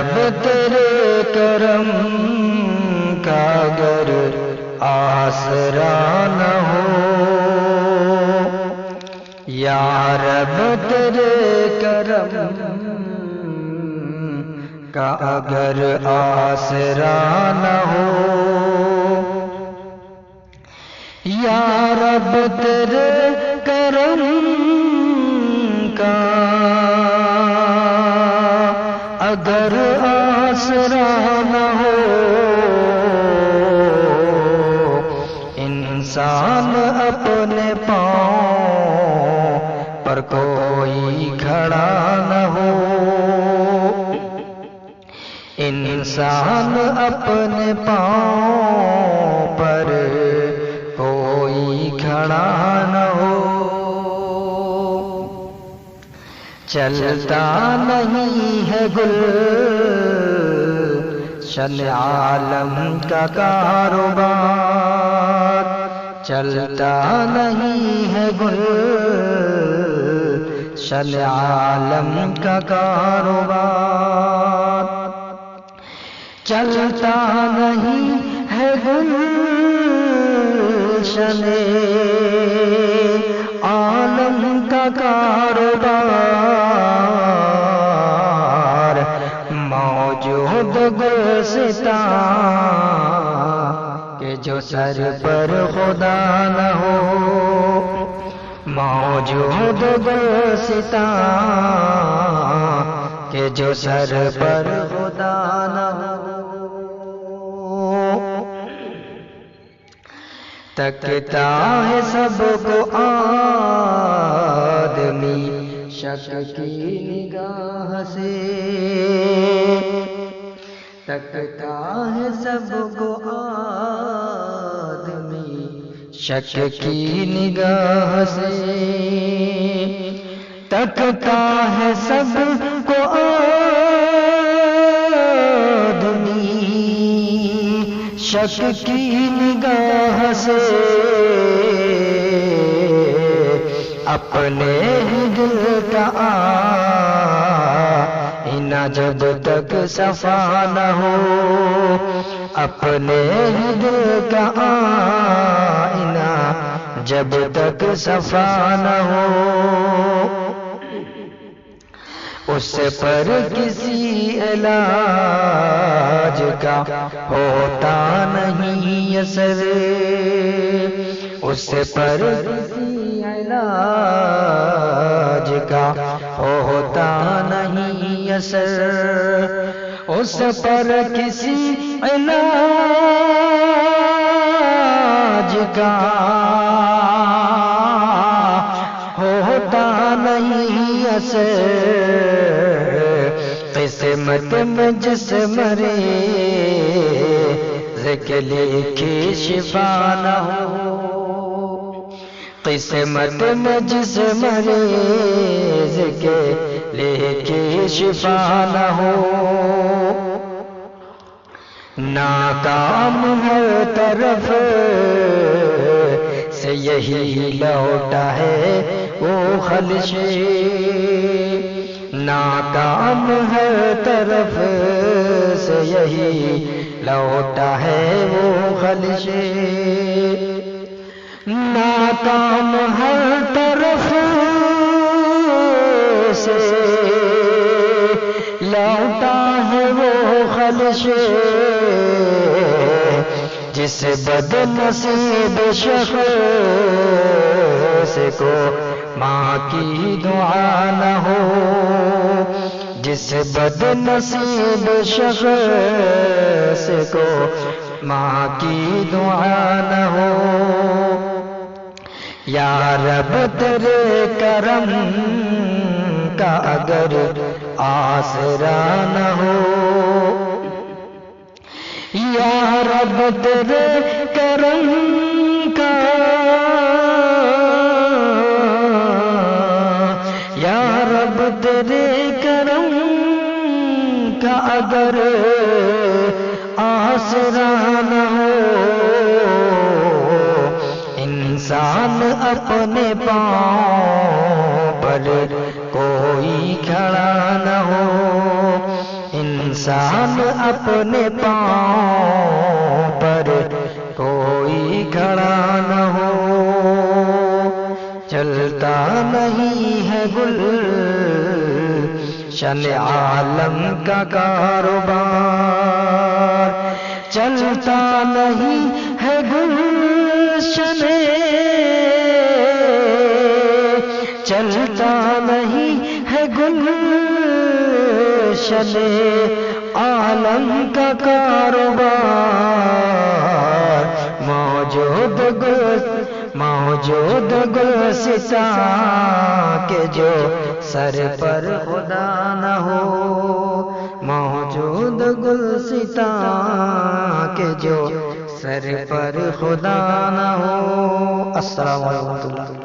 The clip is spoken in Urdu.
رب تیرے کرم کا اگر آسرا نہ ہو، یا رب تیرے کرم کا اگر آسرا نہ ہو، یا رب تیرے کرم کا اگر آسرا نہ ہو، انسان اپنے پاؤں پر کوئی کھڑا نہ ہو، انسان اپنے پاؤں پر کوئی کھڑا نہ ہو، چلتا نہیں ہے گلشن عالم کا کاروبار، چلتا نہیں ہے گلشن عالم کا کاروبار، چلتا نہیں ہے گلشن عالم کا کاروبار، موجود گلستاں کہ جو سر پر خدا نہ ہو، موجود گلستاں کہ جو سر پر خدا نہ ہو، تکتا ہے سب کو آدمی شک کی نگاہ سے، تکتا ہے سب کو آدمی شک کی نگاہ سے، تکتا ہے سب کو آدمی شک کی نگاہ سے، اپنے ہی دل کا آئینہ جب تک صفا نہ ہو، اپنے ہی دل کا آئینہ جب تک صفا نہ ہو، اس پر کسی علاج کا ہوتا نہیں اثر، اس پر کسی علاج کا ہوتا نہیں اثر، اس پر کسی علاج کا ہوتا نہیں اثر، قسمت میں جس مریض کے لکھی شفا نہ ہو، قسمت میں جس مریض کے لکھی شفا نہ ہو، ناکام ہر طرف سے یہی لوٹا ہے وہ خلش، ناکام ہر طرف سے یہی لوٹا ہے وہ خلش، ناکام ہر طرف سے لوٹا ہے وہ خلش، جس بد نصیب شخص کو ماں کی دعا نہ ہو، جس بد نصیب شخص کو ماں کی دعا نہ ہو، یا رب تیرے کرم کا اگر آسرا نہ ہو، یا رب تیرے کرم کا، یا رب تیرے کرم کا اگر آسرا نہ ہو، انسان اپنے پاؤں پر کوئی کھڑا نہ ہو، انسان اپنے پاؤں پر کوئی کھڑا نہ ہو، چلتا نہیں ہے گلشن عالم کا کاروبار، چلتا نہیں ہے گلشن، چلتا نہیں ہے گلشن عالم کا کاروبار، موجود گلستاں کے جو سر پر خدا نہ ہو، موجود گلستاں کے جو سر پر خدا نہ ہو۔ السلام علیکم۔